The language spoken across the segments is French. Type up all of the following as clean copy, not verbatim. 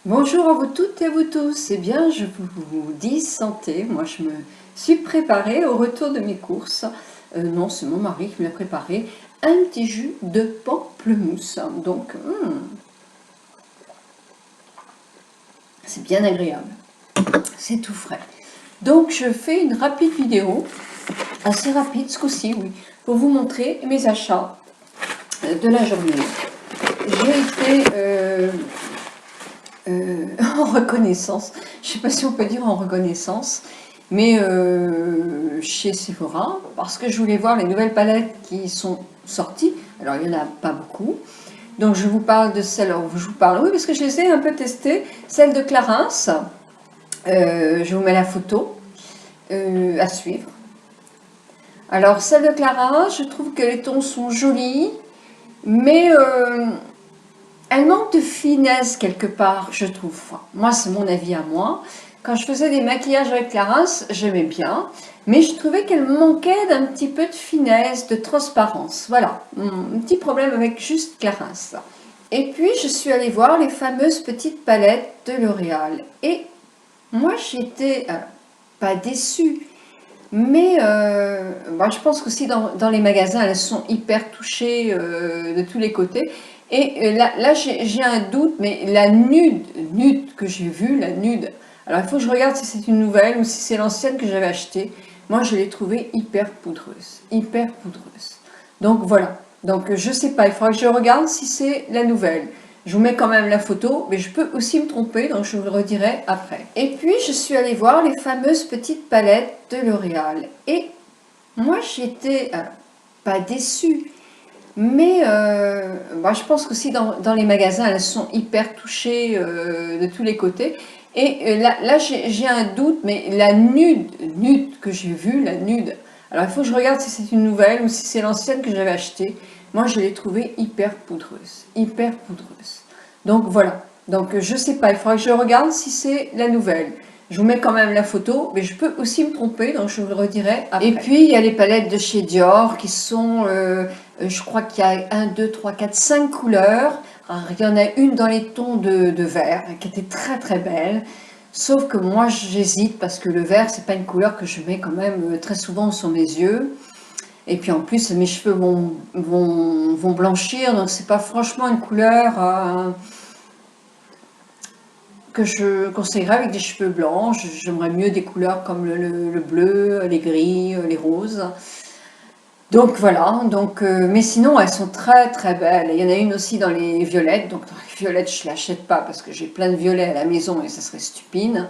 Bonjour à vous toutes et à vous tous. Eh bien, je vous dis santé. Moi, je me suis préparée au retour de mes courses. Non, c'est mon mari qui me l'a préparé. Un petit jus de pamplemousse. Donc, c'est bien agréable. C'est tout frais. Donc, je fais une rapide vidéo, assez rapide ce coup-ci, oui, pour vous montrer mes achats de la journée. J'ai été en reconnaissance, je ne sais pas si on peut dire en reconnaissance, mais chez Sephora, parce que je voulais voir les nouvelles palettes qui sont sorties. Alors il n'y en a pas beaucoup, donc je vous parle de celle, je vous parle, oui, parce que je les ai un peu testées, celle de Clarins, je vous mets la photo à suivre. Alors celle de Clarins, je trouve que les tons sont jolis, mais elle manque de finesse quelque part, je trouve. Moi, c'est mon avis à moi. Quand je faisais des maquillages avec Clarins, j'aimais bien, mais je trouvais qu'elle manquait d'un petit peu de finesse, de transparence. Voilà, un petit problème avec juste Clarins. Et puis, je suis allée voir les fameuses petites palettes de L'Oréal. Et moi, j'étais pas déçue, mais je pense qu'aussi dans les magasins, elles sont hyper touchées de tous les côtés. Et là j'ai un doute, mais la nude que j'ai vue, la nude, alors il faut que je regarde si c'est une nouvelle ou si c'est l'ancienne que j'avais achetée. Moi, je l'ai trouvée hyper poudreuse, hyper poudreuse. Donc voilà, donc je sais pas, il faudra que je regarde si c'est la nouvelle. Je vous mets quand même la photo, mais je peux aussi me tromper, donc je vous le redirai après. Et puis, je suis allée voir les fameuses petites palettes de L'Oréal. Et moi, j'étais pas déçue, mais je pense qu'aussi dans les magasins, elles sont hyper touchées de tous les côtés. Et là j'ai un doute, mais la nude que j'ai vue, la nude, alors il faut que je regarde si c'est une nouvelle ou si c'est l'ancienne que j'avais achetée. Moi, je l'ai trouvée hyper poudreuse, hyper poudreuse. Donc voilà, donc je sais pas, il faudra que je regarde si c'est la nouvelle. Je vous mets quand même la photo, mais je peux aussi me tromper, donc je vous le redirai après. Et puis, il y a les palettes de chez Dior qui sont, je crois qu'il y a 1, 2, 3, 4, 5 couleurs. Alors, il y en a une dans les tons de vert, qui était très très belle. Sauf que moi, j'hésite parce que le vert, c'est pas une couleur que je mets quand même très souvent sur mes yeux. Et puis en plus, mes cheveux vont blanchir, donc c'est pas franchement une couleur que je conseillerais avec des cheveux blancs. J'aimerais mieux des couleurs comme le bleu, les gris, les roses. Donc voilà, mais sinon elles sont très très belles. Il y en a une aussi dans les violettes, donc dans les violettes je ne l'achète pas parce que j'ai plein de violets à la maison et ça serait stupide.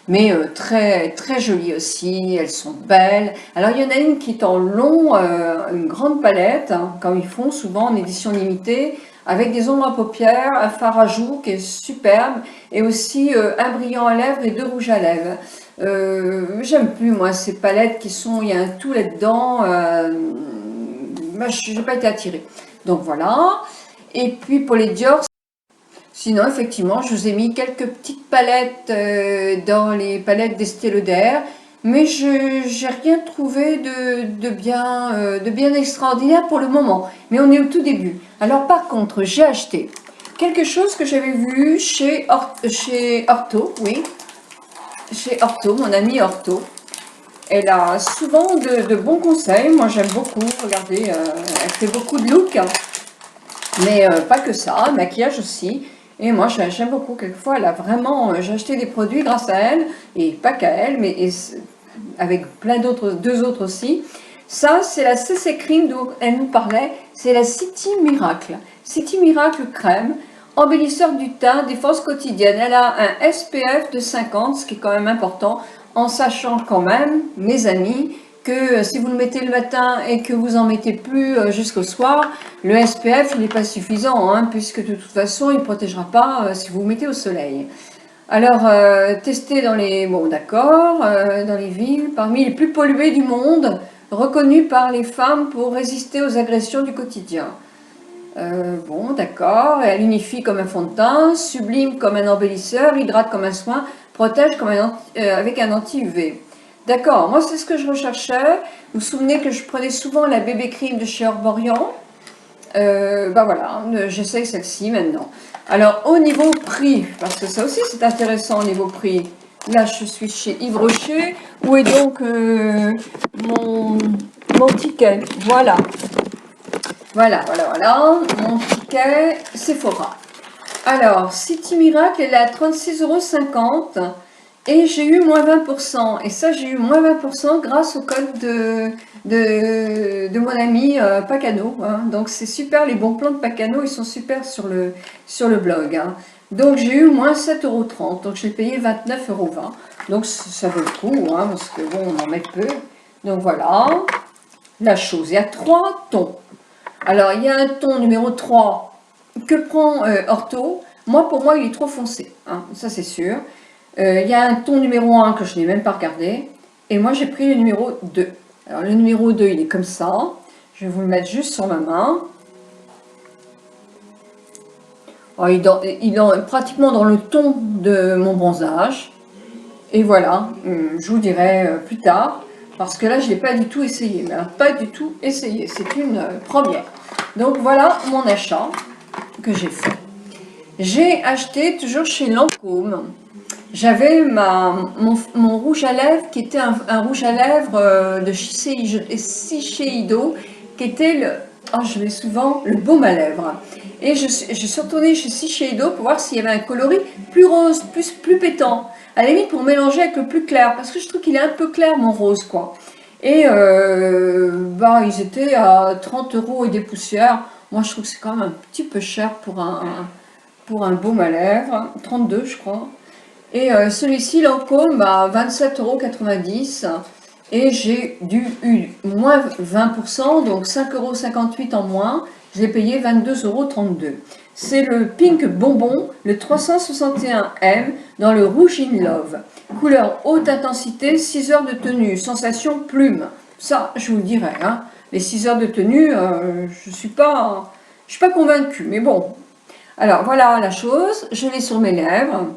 Mais très très jolies aussi, elles sont belles. Alors il y en a une qui est en long, une grande palette, hein, comme ils font souvent en édition limitée, avec des ombres à paupières, un fard à joues qui est superbe, et aussi un brillant à lèvres et 2 rouges à lèvres. J'aime plus moi ces palettes qui sont, il y a un tout là-dedans, je n'ai pas été attirée. Donc voilà. Et puis pour les Dior, sinon effectivement je vous ai mis quelques petites palettes dans les palettes d'Estée Lauder, mais je n'ai rien trouvé de bien extraordinaire pour le moment. Mais on est au tout début. Alors par contre j'ai acheté quelque chose que j'avais vu chez Orto, oui. Chez Orto, mon amie Orto. Elle a souvent de bons conseils. Moi, j'aime beaucoup. Regardez, elle fait beaucoup de looks. Mais pas que ça, maquillage aussi. Et moi, j'aime beaucoup. Quelquefois, elle a vraiment... j'ai acheté des produits grâce à elle. Et pas qu'à elle, mais avec plein d'autres, 2 autres aussi. Ça, c'est la CC Cream dont elle nous parlait. C'est la City Miracle. City Miracle crème. Embellisseur du teint, défense quotidienne. Elle a un SPF de 50, ce qui est quand même important, en sachant quand même, mes amis, que si vous le mettez le matin et que vous en mettez plus jusqu'au soir, le SPF il n'est pas suffisant, hein, puisque de toute façon il ne protégera pas si vous le mettez au soleil. Alors, testé dans les, bon d'accord, dans les villes, parmi les plus polluées du monde, reconnu par les femmes pour résister aux agressions du quotidien. Bon, d'accord, elle unifie comme un fond de teint, sublime comme un embellisseur, hydrate comme un soin, protège comme avec un anti-UV. D'accord, moi c'est ce que je recherchais. Vous vous souvenez que je prenais souvent la bébé cream de chez Herborian. Bah voilà, j'essaye celle-ci maintenant. Alors au niveau prix, parce que ça aussi c'est intéressant au niveau prix. Là je suis chez Yves Rocher. Où est donc mon, mon ticket? Voilà. Voilà. Mon ticket Sephora. Alors, City Miracle, elle est à 36,50 € et j'ai eu moins 20%. Et ça, j'ai eu moins 20% grâce au code de mon ami Pacano. Hein. Donc, c'est super, les bons plans de Pacano, ils sont super sur le blog. Hein. Donc, j'ai eu moins 7,30 €. Donc, j'ai payé 29,20 €. Donc, ça vaut le coup, hein, parce que bon, on en met peu. Donc, voilà la chose. Il y a 3 tons. Alors, il y a un ton numéro 3 que prend Ortho. Moi, pour moi, il est trop foncé, hein, ça c'est sûr. Il y a un ton numéro 1 que je n'ai même pas regardé. Et moi, j'ai pris le numéro 2. Alors, le numéro 2, il est comme ça. Je vais vous le mettre juste sur ma main. Alors, il est pratiquement dans le ton de mon bronzage. Et voilà, je vous dirai plus tard. Parce que là, je ne l'ai pas du tout essayé. Mais alors, pas du tout essayé. C'est une première. Donc, voilà mon achat que j'ai fait. J'ai acheté toujours chez Lancôme. J'avais mon rouge à lèvres qui était un rouge à lèvres de Shiseido qui était le, oh, je mets souvent le baume à lèvres. Et je suis retournée chez Shiseido pour voir s'il y avait un coloris plus rose, plus pétant. À la limite pour mélanger avec le plus clair parce que je trouve qu'il est un peu clair mon rose quoi. Et bah, ils étaient à 30 € et des poussières. Moi je trouve que c'est quand même un petit peu cher pour un baume à lèvres, 32 je crois. Et celui-ci, Lancôme, à 27,90 € et j'ai eu moins 20%, donc 5,58 € en moins. Je l'ai payé 22,32 €. C'est le Pink Bonbon, le 361M dans le Rouge in Love. Couleur haute intensité, 6 heures de tenue, sensation plume. Ça, je vous le dirai. Hein. Les 6 heures de tenue, je ne suis pas convaincue, mais bon. Alors, voilà la chose. Je l'ai sur mes lèvres.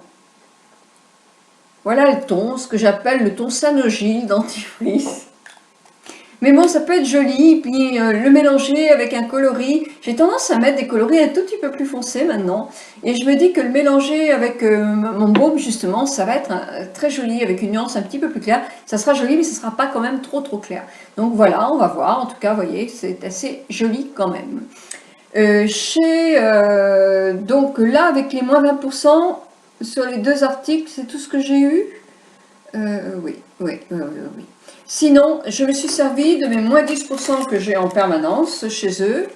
Voilà le ton, ce que j'appelle le ton Sanogyl dentifrice. Mais bon, ça peut être joli, puis le mélanger avec un coloris. J'ai tendance à mettre des coloris un tout petit peu plus foncés maintenant. Et je me dis que le mélanger avec mon baume, justement, ça va être très joli, avec une nuance un petit peu plus claire. Ça sera joli, mais ce ne sera pas quand même trop clair. Donc voilà, on va voir. En tout cas, vous voyez, c'est assez joli quand même. Donc là, avec les moins 20%, sur les 2 articles, c'est tout ce que j'ai eu. Oui. Sinon, je me suis servi de mes moins 10% que j'ai en permanence chez eux.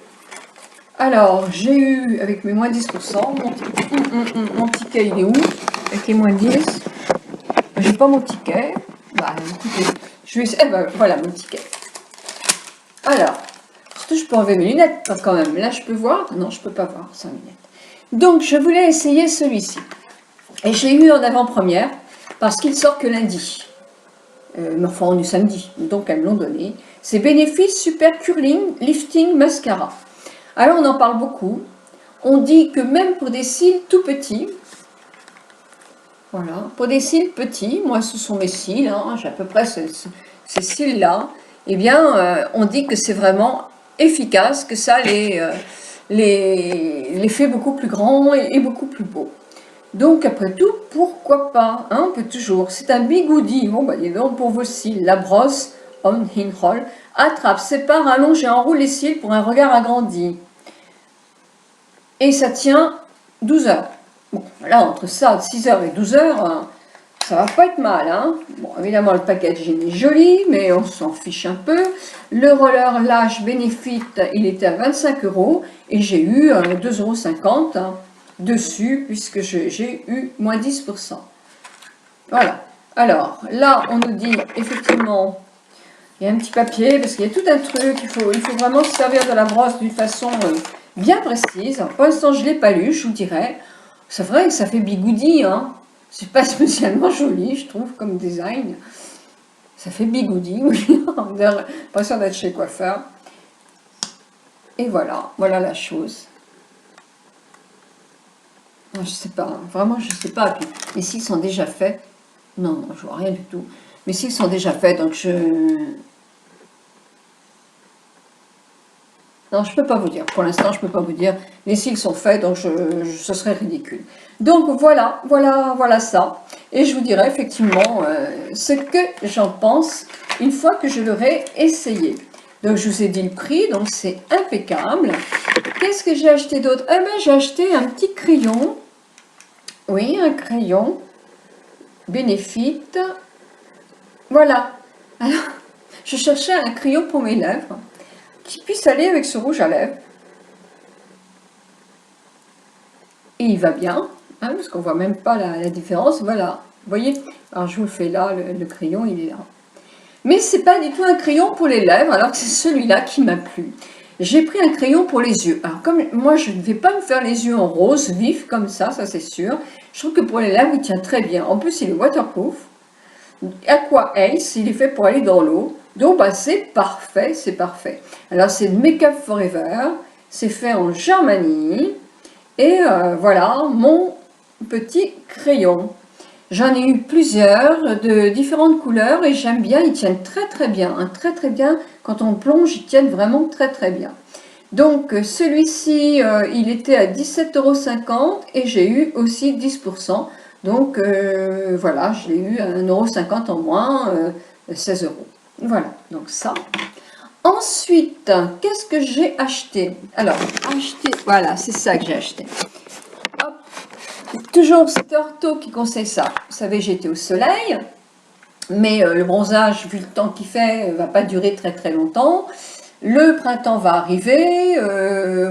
Alors, j'ai eu, avec mes moins 10%, mon ticket, il est où? Avec les moins 10. J'ai pas mon ticket. Bah, écoutez, je vais... voilà mon ticket. Alors, surtout, je peux enlever mes lunettes quand même. Là, je peux voir. Non, je peux pas voir sans lunettes. Donc, je voulais essayer celui-ci. Et j'ai eu en avant-première parce qu'il sort que lundi. Enfin, on est samedi, donc elles me l'ont donné. C'est Benefit Super Curling Lifting Mascara. Alors, on en parle beaucoup. On dit que même pour des cils tout petits, voilà, pour des cils petits, moi ce sont mes cils, hein, j'ai à peu près ces cils-là, eh bien, on dit que c'est vraiment efficace, que ça les fait beaucoup plus grands et beaucoup plus beaux. Donc, après tout, pourquoi pas, hein, on peut toujours. C'est un bigoudi. Bon, bah, dis donc, pour vos cils, la brosse, on in roll, attrape, sépare, allonge et enroule les cils pour un regard agrandi. Et ça tient 12 heures. Bon, là, entre ça, 6 heures et 12 heures, ça va pas être mal, hein. Bon, évidemment, le packaging est joli, mais on s'en fiche un peu. Le roller Lash Benefit, il était à 25 € et j'ai eu 2,50 €. Hein, dessus puisque j'ai eu moins 10%. Voilà. Alors là on nous dit effectivement il y a un petit papier parce qu'il y a tout un truc, il faut vraiment se servir de la brosse d'une façon bien précise. Alors, pour l'instant je ne l'ai pas lu, je vous dirais. C'est vrai que ça fait bigoudi, hein. C'est pas spécialement joli je trouve comme design. Ça fait bigoudi, oui. On a l'impression d'être chez coiffeur. Et voilà la chose. Je sais pas, vraiment je sais pas. Puis, les cils sont déjà faits. Non, je vois rien du tout. Mes cils sont déjà faits, donc je... Non, je ne peux pas vous dire. Pour l'instant, je ne peux pas vous dire. Les cils sont faits, donc ce serait ridicule. Donc voilà ça. Et je vous dirai effectivement ce que j'en pense une fois que je l'aurai essayé. Donc je vous ai dit le prix, donc c'est impeccable. Qu'est-ce que j'ai acheté d'autre? Eh bien, j'ai acheté un petit crayon. Oui, un crayon Benefit. Voilà. Alors, je cherchais un crayon pour mes lèvres qui puisse aller avec ce rouge à lèvres. Et il va bien, hein, parce qu'on ne voit même pas la différence. Voilà, vous voyez. Alors je vous le fais là, le crayon, il est là. Mais c'est pas du tout un crayon pour les lèvres, alors que c'est celui-là qui m'a plu. J'ai pris un crayon pour les yeux. Alors comme moi je ne vais pas me faire les yeux en rose vif comme ça c'est sûr. Je trouve que pour les lèvres il tient très bien. En plus il est waterproof. Aqua Ace, il est fait pour aller dans l'eau. Donc bah, c'est parfait, c'est parfait. Alors c'est Make Up Forever, c'est fait en Germanie. Et voilà mon petit crayon. J'en ai eu plusieurs de différentes couleurs et j'aime bien, ils tiennent très bien, hein, très bien. Quand on plonge, ils tiennent vraiment très bien. Donc celui-ci, il était à 17,50 € et j'ai eu aussi 10%. Donc voilà, je l'ai eu à 1,50 € en moins, 16 €. Voilà, donc ça. Ensuite, qu'est-ce que j'ai acheté? Alors, voilà, c'est ça que j'ai acheté. Hop. Toujours, c'est Ortho qui conseille ça. Vous savez, j'étais au soleil, mais le bronzage, vu le temps qu'il fait, ne va pas durer très longtemps. Le printemps va arriver.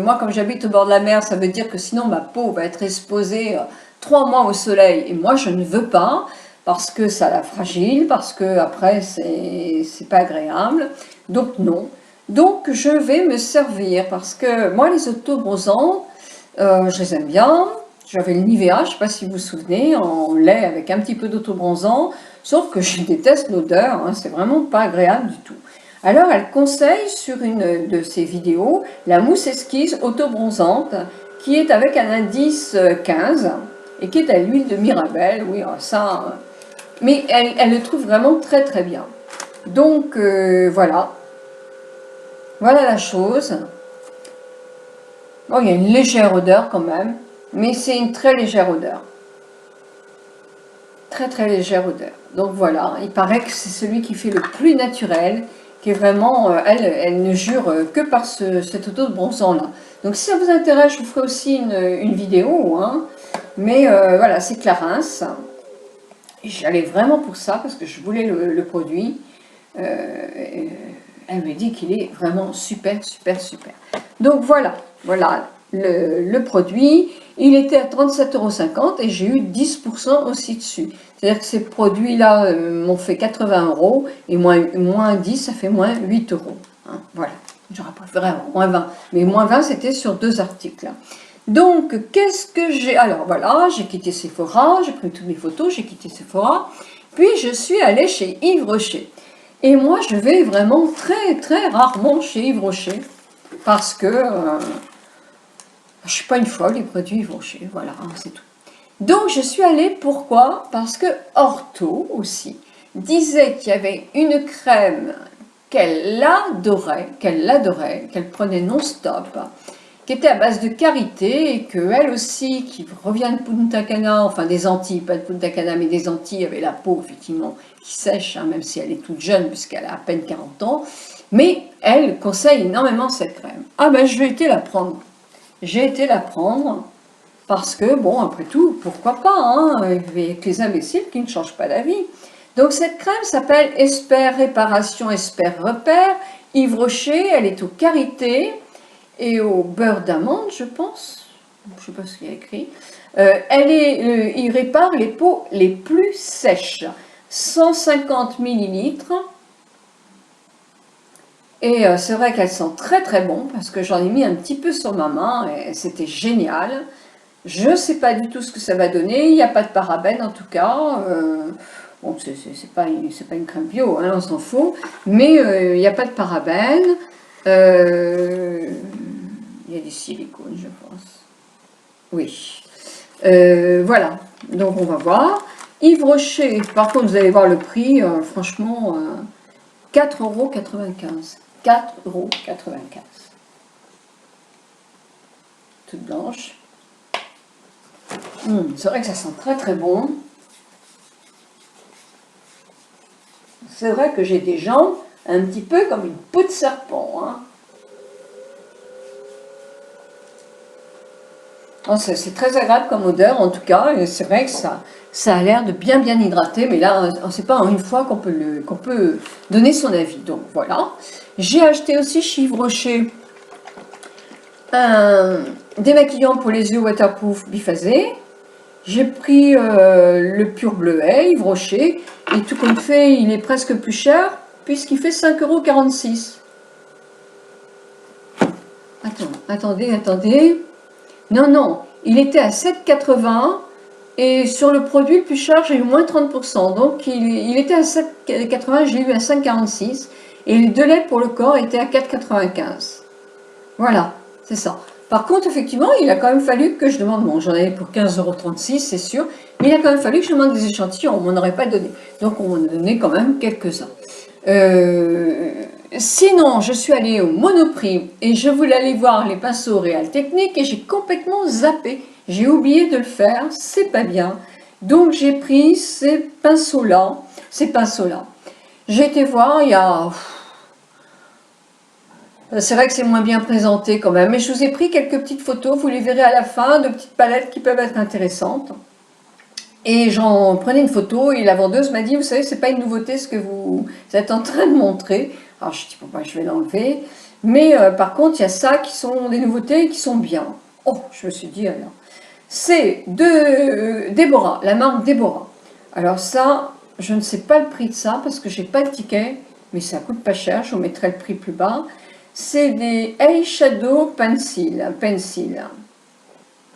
Moi, comme j'habite au bord de la mer, ça veut dire que sinon ma peau va être exposée 3 mois au soleil. Et moi, je ne veux pas, parce que ça la fragile, parce que après c'est pas agréable. Donc non. Donc je vais me servir, parce que moi, les autobronzants, je les aime bien. J'avais le Nivea, je ne sais pas si vous vous souvenez, en lait avec un petit peu d'autobronzant, sauf que je déteste l'odeur, hein, c'est vraiment pas agréable du tout. Alors elle conseille sur une de ses vidéos la mousse esquisse autobronzante qui est avec un indice 15 et qui est à l'huile de Mirabelle, oui ça, mais elle le trouve vraiment très bien. Donc voilà la chose. Bon, il y a une légère odeur quand même, mais c'est une très légère odeur. Très légère odeur. Donc voilà, il paraît que c'est celui qui fait le plus naturel, qui est vraiment, elle ne jure que par cet autobronzant là. Donc si ça vous intéresse, je vous ferai aussi une vidéo, hein. Mais voilà, c'est Clarins. J'allais vraiment pour ça, parce que je voulais le produit. Elle me dit qu'il est vraiment super. Donc voilà le produit. Il était à 37,50 € et j'ai eu 10% aussi dessus. C'est-à-dire que ces produits-là m'ont fait 80 € et moins 10, ça fait moins 8 €. Hein, voilà, j'aurais préféré avoir moins 20. Mais moins 20, c'était sur 2 articles. Donc, qu'est-ce que j'ai? Alors voilà, j'ai quitté Sephora, j'ai pris toutes mes photos, j'ai quitté Sephora. Puis je suis allée chez Yves Rocher. Et moi, je vais vraiment très rarement chez Yves Rocher. Parce que je ne suis pas une folle, les produits Yves Rocher, voilà, c'est tout. Donc je suis allée, pourquoi? Parce que Ortho aussi disait qu'il y avait une crème qu'elle adorait, qu'elle prenait non-stop, qui était à base de karité et qu'elle aussi, qui revient de Punta Cana, enfin des Antilles, pas de Punta Cana, mais des Antilles, avait la peau effectivement qui sèche, hein, même si elle est toute jeune puisqu'elle a à peine 40 ans, mais elle conseille énormément cette crème. Ah ben je vais été la prendre. J'ai été la prendre parce que, bon, après tout, pourquoi pas, hein, avec les imbéciles qui ne changent pas d'avis. Donc cette crème s'appelle Espère Réparation, Espère Repère. Yves Rocher, elle est au karité et au beurre d'amande, je pense. Je ne sais pas ce qu'il y a écrit. Il répare les peaux les plus sèches. 150 ml. Et c'est vrai qu'elle sent très bon, parce que j'en ai mis un petit peu sur ma main, et c'était génial. Je ne sais pas du tout ce que ça va donner, il n'y a pas de parabènes en tout cas. Bon, c'est pas une crème bio, hein, on s'en fout, mais il n'y a pas de parabènes. Il y a des silicones, je pense. Oui. Voilà, donc on va voir. Yves Rocher, par contre, vous allez voir le prix, franchement, 4,95 €. 4,95 €. toute blanche. C'est vrai que ça sent très très bon. C'est vrai que j'ai des jambes un petit peu comme une peau de serpent. Hein. Oh, c'est très agréable comme odeur en tout cas, et c'est vrai que ça a l'air de bien hydrater, mais là, c'est pas en une fois qu'on peut donner son avis. Donc voilà. J'ai acheté aussi chez Yves Rocher un démaquillant pour les yeux waterproof biphasé. J'ai pris le pur bleuet, Yves Rocher, et tout compte fait, il est presque plus cher, puisqu'il fait 5,46 €. Attendez. Non, il était à 7,80 € et sur le produit le plus cher, j'ai eu moins 30%. Donc il était à 7,80 €, j'ai eu à 5,46 € et les 2 laits pour le corps étaient à 4,95 €. Voilà, c'est ça. Par contre, effectivement, il a quand même fallu que je demande, bon, j'en avais pour 15,36 €, c'est sûr, mais il a quand même fallu que je demande des échantillons, on m'en aurait pas donné. Donc on m'en a donné quand même quelques-uns. Sinon, je suis allée au Monoprix et je voulais aller voir les pinceaux Réal Technique et j'ai complètement zappé. J'ai oublié de le faire, c'est pas bien. Donc j'ai pris ces pinceaux-là. J'ai été voir, il y a... C'est vrai que c'est moins bien présenté quand même, mais je vous ai pris quelques petites photos, vous les verrez à la fin, de petites palettes qui peuvent être intéressantes. Et j'en prenais une photo et la vendeuse m'a dit, vous savez, c'est pas une nouveauté ce que vous êtes en train de montrer. Alors je dis, bon, ben, je vais l'enlever. Mais par contre, il y a ça qui sont des nouveautés qui sont bien. Oh, je me suis dit, alors. C'est de Déborah, la marque Déborah. Alors ça, je ne sais pas le prix de ça parce que j'ai pas le ticket, mais ça coûte pas cher, je vous mettrai le prix plus bas. C'est des Eyeshadow Pencil.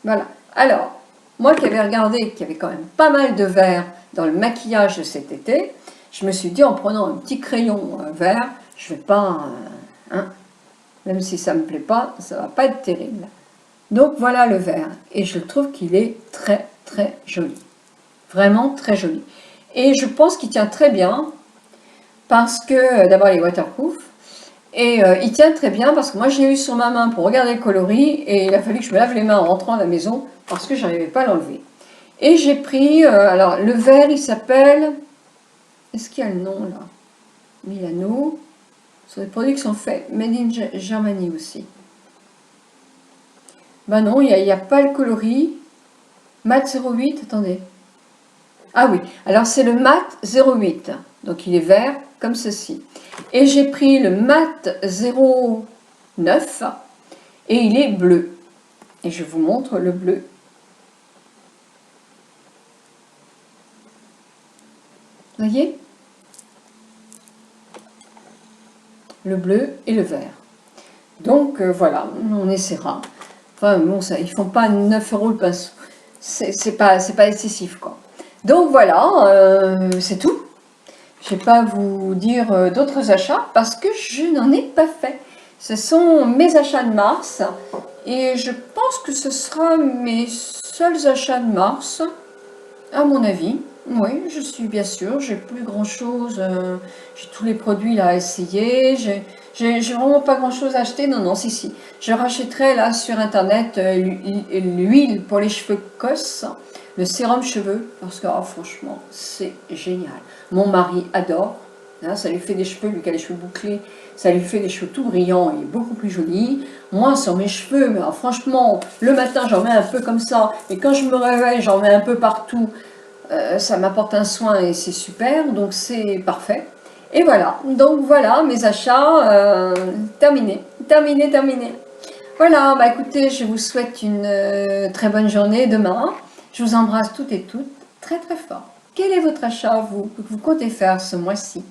Voilà. Alors, moi qui avais regardé qu'il y avait quand même pas mal de vert dans le maquillage de cet été, je me suis dit en prenant un petit crayon vert, je vais pas, même si ça me plaît pas, ça va pas être terrible. Donc voilà le vert, et je trouve qu'il est très très joli, vraiment très joli. Et je pense qu'il tient très bien, parce que d'abord il est waterproof, et il tient très bien parce que moi j'ai eu sur ma main pour regarder le coloris, et il a fallu que je me lave les mains en rentrant à la maison, parce que je n'arrivais pas à l'enlever. Et j'ai pris, alors le vert il s'appelle, est-ce qu'il y a le nom là? Milano, ce sont des produits qui sont faits made in Germany aussi. Ben non, il n'y a pas le coloris. Mat 08, attendez. Ah oui, alors c'est le mat 08, donc il est vert comme ceci. Et j'ai pris le mat 09 et il est bleu. Et je vous montre le bleu. Vous voyez? Le bleu et le vert. Donc voilà, on essaiera. Enfin bon, ça, ils font pas 9 € le pinceau. C'est pas excessif quoi. Donc voilà, c'est tout. Je ne vais pas vous dire d'autres achats parce que je n'en ai pas fait. Ce sont mes achats de mars et je pense que ce sera mes seuls achats de mars, à mon avis. Oui, je suis bien sûre, j'ai plus grand chose, j'ai tous les produits là à essayer, j'ai vraiment pas grand chose à acheter, non, si. Je rachèterai là sur internet l'huile pour les cheveux cosses, le sérum cheveux, parce que oh, franchement, c'est génial. Mon mari adore, hein, ça lui fait des cheveux, lui qui a les cheveux bouclés, ça lui fait des cheveux tout brillants et beaucoup plus jolis. Moi, sur mes cheveux, mais alors, franchement, le matin, j'en mets un peu comme ça, et quand je me réveille, j'en mets un peu partout. Ça m'apporte un soin et c'est super, donc c'est parfait. Et voilà, donc voilà mes achats terminés. Voilà, bah écoutez, je vous souhaite une très bonne journée demain. Je vous embrasse toutes et toutes très très fort. Quel est votre achat, vous, que vous comptez faire ce mois-ci?